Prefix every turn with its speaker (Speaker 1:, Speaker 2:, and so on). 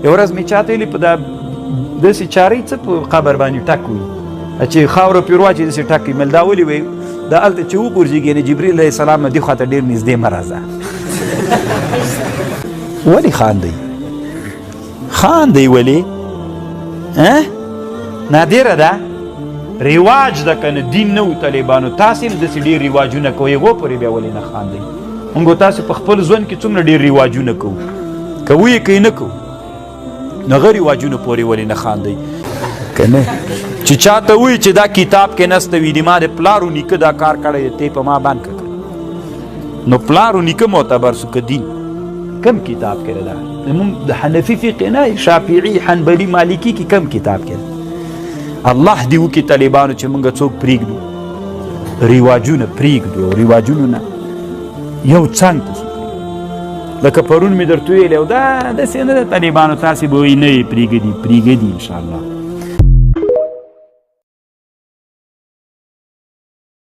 Speaker 1: یوه ورځ مې چاته ویلي په دا داسې چارۍ څه په قبر باندې ټک وي چې خاوره پرې واچي داسې ټک وي مل دا ولې وایي دا هلته چې وغورځېږي نو جبریل علیه السلام نه دې خواته ډېر نږدې مه راځه ولې خاندئ خاندئ ولې نادره ده رواج ده که نه دین نه و طالبانو تاسې هم داسې ډېر رواجونه کوئ هغو پورې بیا ولې نه خاندئ موږ تاسې په خپل ژوند کې څومره ډېر رواجونه کوو کوو یې که یې نه کوو نو هغه رواجونو پورې ولې نه خاندئ که نه چې چاته وایي چې دا کتاب کې نسته وي د ما د پلار و نیکه دا کار کړی دی تی په ما باندې کړه نو پلار و نیکه معتبر سو که دین کم کتاب کې ده زموږ د حنفي فقه نه شافعي حنبلي مالکي کې کم کتاب کې ده الله دې وکړي طالبانو چې موږ څوک پرېږدو رواجونه پرېږدو او رواجونو نه یو څنګ ته لکه پرون مې درته ویلی او دا داسې نه ده طالبانو تاسې به وایي نه یې پرېږدي انشاءالله